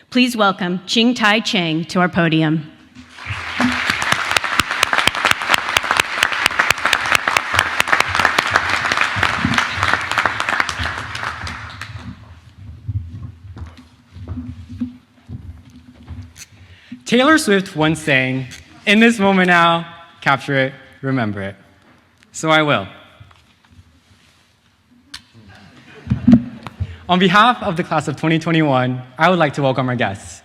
Please welcome Ching Tai Chang to our podium. Taylor Swift once sang, "In this moment now, capture it, remember it." So I will. On behalf of the class of 2021, I would like to welcome our guests,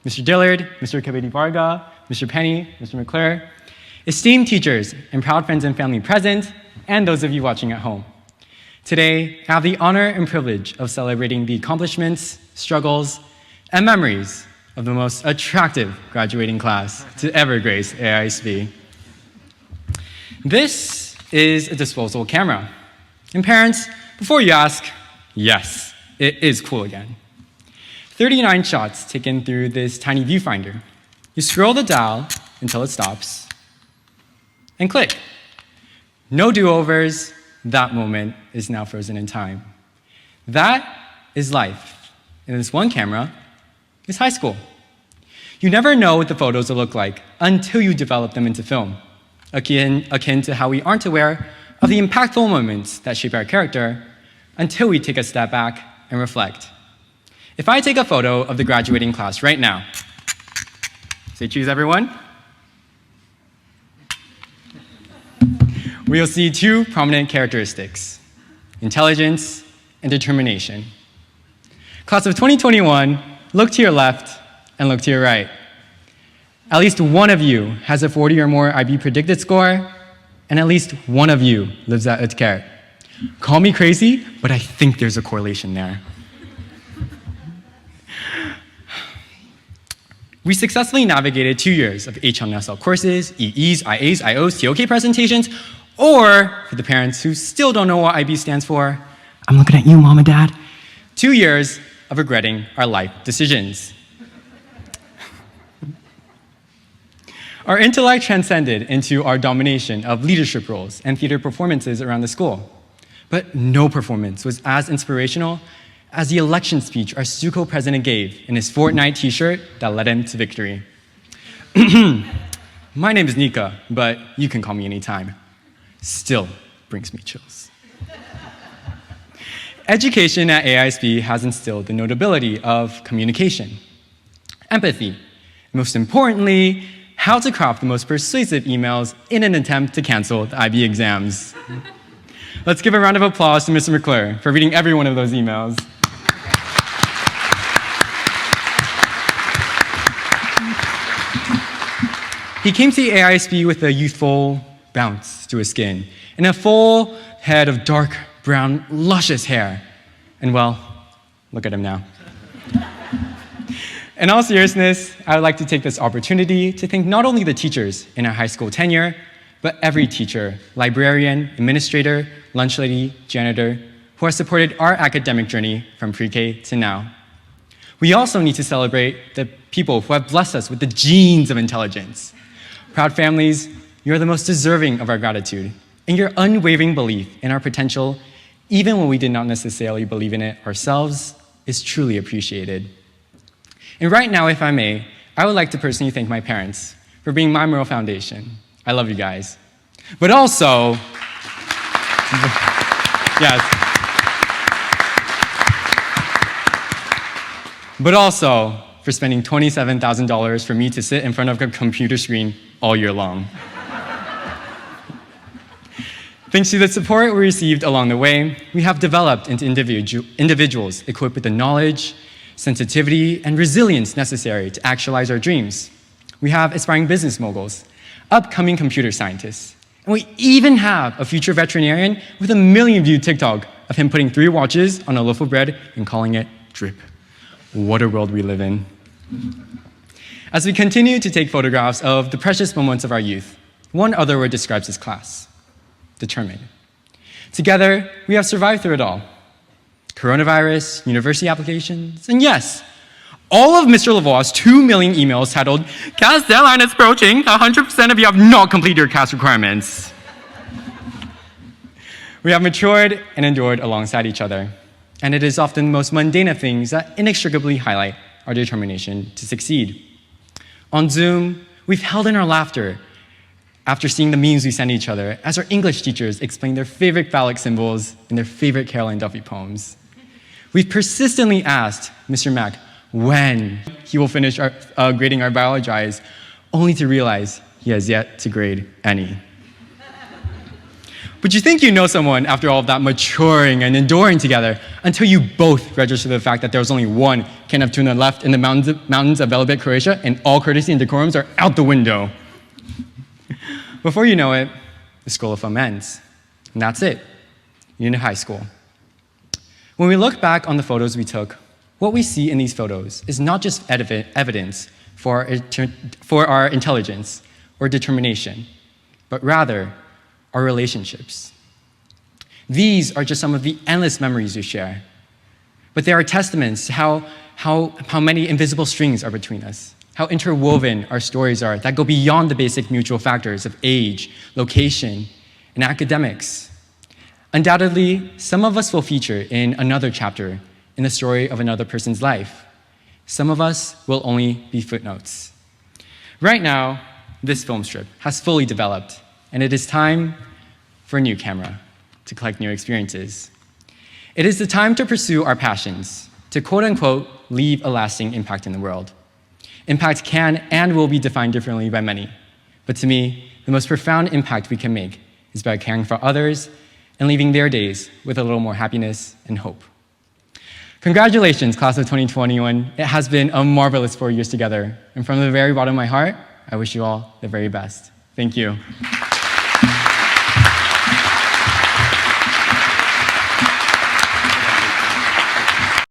Mr. Dillard, Mr. Kabedi Varga, Mr. Penny, Mr. McClure, esteemed teachers and proud friends and family present, and those of you watching at home. Today, I have the honor and privilege of celebrating the accomplishments, struggles, and memories of the most attractive graduating class to ever grace AISB. This is a disposable camera. And parents, before you ask, yes, it is cool again. 39 shots taken through this tiny viewfinder. You scroll the dial until it stops, and click. No do-overs, that moment is now frozen in time. That is life. And this one camera is high school. You never know what the photos will look like until you develop them into film, akin to how we aren't aware of the impactful moments that shape our character until we take a step back and reflect. If I take a photo of the graduating class right now, say cheese everyone, we'll see two prominent characteristics: intelligence and determination. Class of 2021, look to your left and look to your right. At least one of you has a 40 or more IB predicted score, and at least one of you lives at UTCARE. Call me crazy, but I think there's a correlation there. We successfully navigated 2 years of HLNSL courses, EEs, IAs, IOs, TOK presentations, or for the parents who still don't know what IB stands for, I'm looking at you, mom and dad, 2 years of regretting our life decisions. Our intellect transcended into our domination of leadership roles and theater performances around the school. But no performance was as inspirational as the election speech our Suco president gave in his Fortnite t-shirt that led him to victory. My name is Nika, but you can call me anytime. Still brings me chills. Education at AISB has instilled the notability of communication, empathy, and most importantly, how to craft the most persuasive emails in an attempt to cancel the IB exams. Let's give a round of applause to Mr. McClure for reading every one of those emails. He came to AISB with a youthful bounce to his skin and a full head of dark brown, luscious hair. And well, look at him now. In all seriousness, I would like to take this opportunity to thank not only the teachers in our high school tenure, but every teacher, librarian, administrator, lunch lady, janitor, who has supported our academic journey from pre-K to now. We also need to celebrate the people who have blessed us with the genes of intelligence. Proud families, you are the most deserving of our gratitude, and your unwavering belief in our potential, even when we did not necessarily believe in it ourselves, is truly appreciated. And right now, if I may, I would like to personally thank my parents for being my moral foundation. I love you guys. But also, yes. But also for spending $27,000 for me to sit in front of a computer screen all year long. Thanks to the support we received along the way, we have developed into individuals equipped with the knowledge, sensitivity, and resilience necessary to actualize our dreams. We have aspiring business moguls, upcoming computer scientists, and we even have a future veterinarian with a million-viewed TikTok of him putting 3 watches on a loaf of bread and calling it drip. What a world we live in. As we continue to take photographs of the precious moments of our youth, one other word describes this class: determined. Together, we have survived through it all. Coronavirus, university applications, and yes, all of Mr. Lavoie's 2 million emails titled, "CAS deadline is approaching, 100% of you have not completed your CAS requirements." We have matured and endured alongside each other, and it is often the most mundane of things that inextricably highlight our determination to succeed. On Zoom, we've held in our laughter after seeing the memes we send each other as our English teachers explain their favorite phallic symbols in their favorite Caroline Duffy poems. We've persistently asked Mr. Mack when he will finish grading our biology, only to realize he has yet to grade any. But you think you know someone after all of that maturing and enduring together until you both register the fact that there was only one can of tuna left in the mountains of Velebit, Croatia, and all courtesy and decorums are out the window. Before you know it, the School of Film ends. And that's it. You're in high school. When we look back on the photos we took, what we see in these photos is not just evidence for our intelligence or determination, but rather our relationships. These are just some of the endless memories we share, but they are testaments to how many invisible strings are between us, how interwoven our stories are that go beyond the basic mutual factors of age, location, and academics. Undoubtedly, some of us will feature in another chapter in the story of another person's life. Some of us will only be footnotes. Right now, this film strip has fully developed, and it is time for a new camera to collect new experiences. It is the time to pursue our passions, to quote-unquote leave a lasting impact in the world. Impact can and will be defined differently by many, but to me, the most profound impact we can make is by caring for others and leaving their days with a little more happiness and hope. Congratulations, class of 2021. It has been a marvelous 4 years together, and from the very bottom of my heart, I wish you all the very best. Thank you.